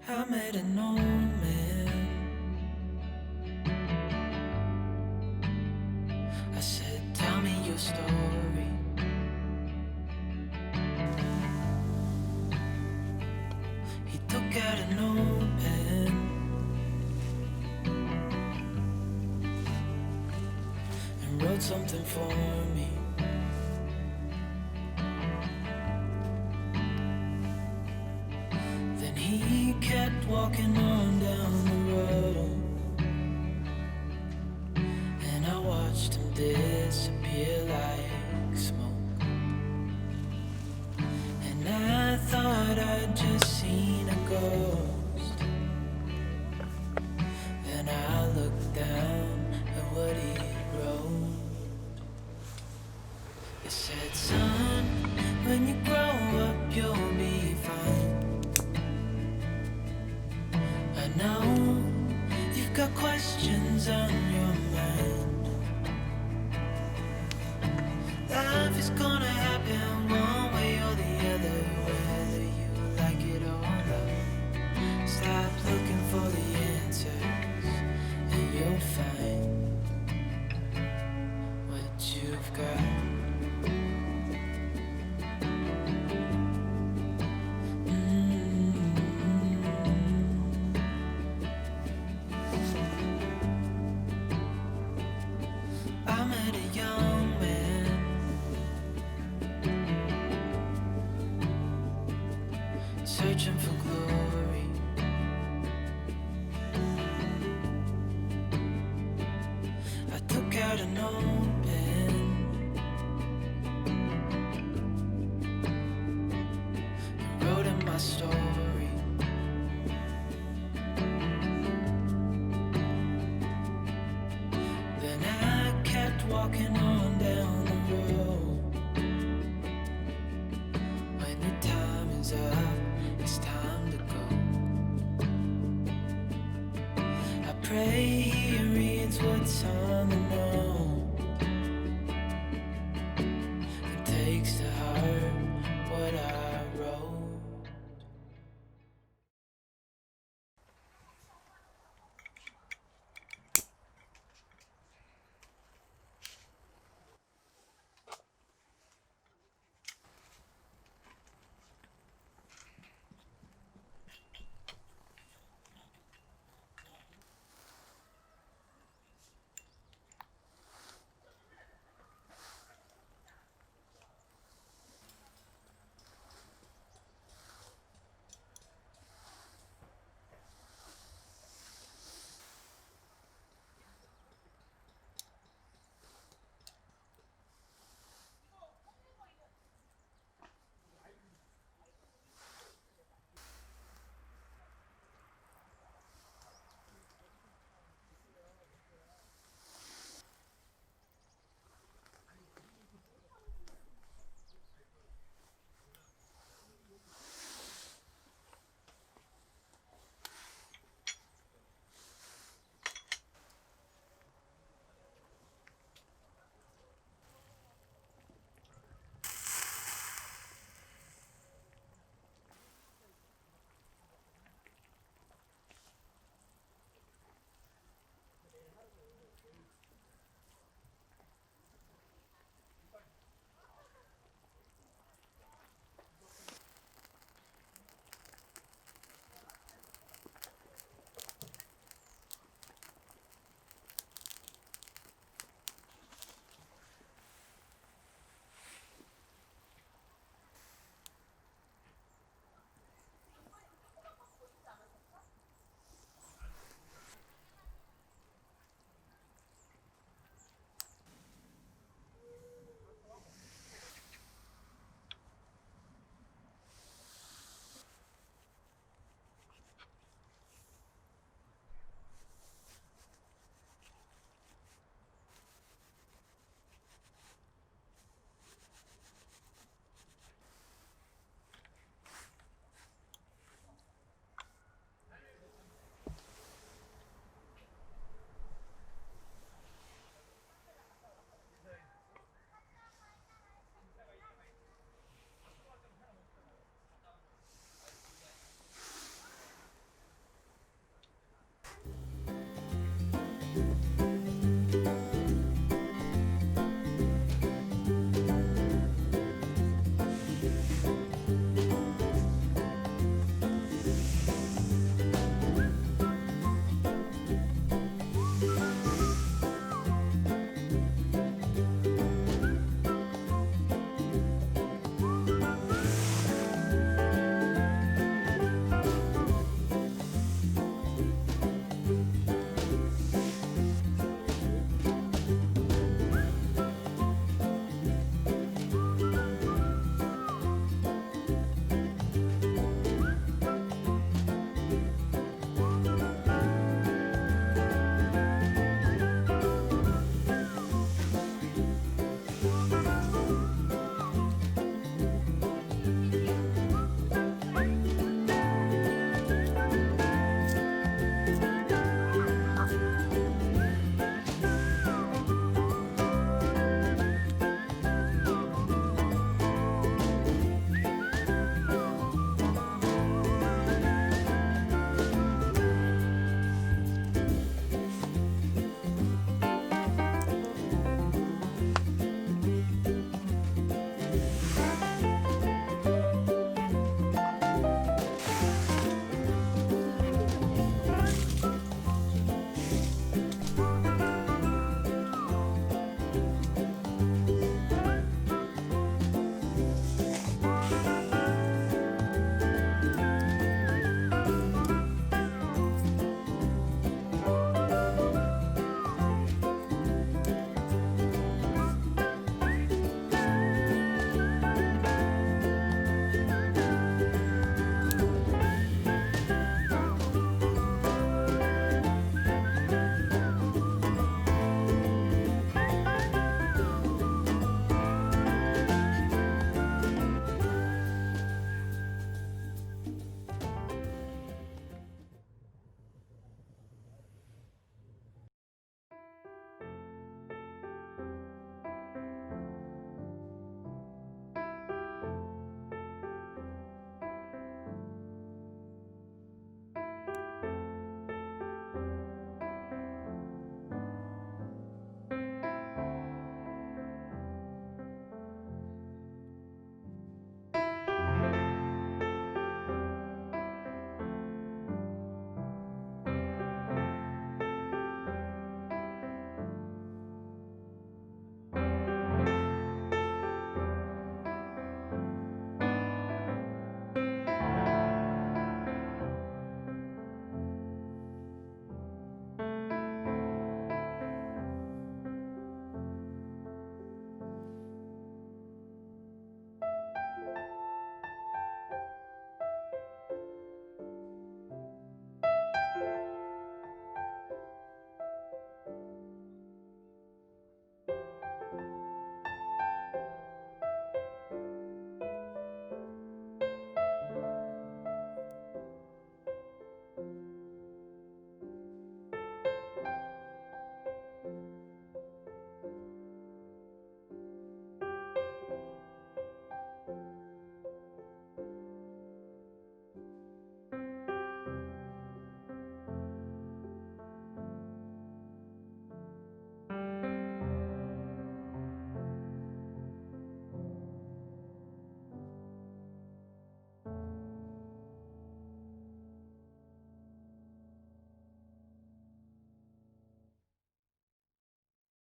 I met an old man. I said, tell me your story. He took out an old pen and wrote something for me. Then he kept walking on down the road, and I watched him disappear like smoke. And I thought I'd just seen a ghost. Then I looked down at what he wrote. It said, son, when you grow up you'll be fine. I know you've got questions on your mind. Life is gonna happen one way or the other, whether you like it or not. Stop looking for the answers and you'll find what you've got. I met a young man, searching for glory. I took out an old pen and wrote in my story. Then I kept walking on down the road. When your time is up, it's time to go. I pray he reads what's on the note.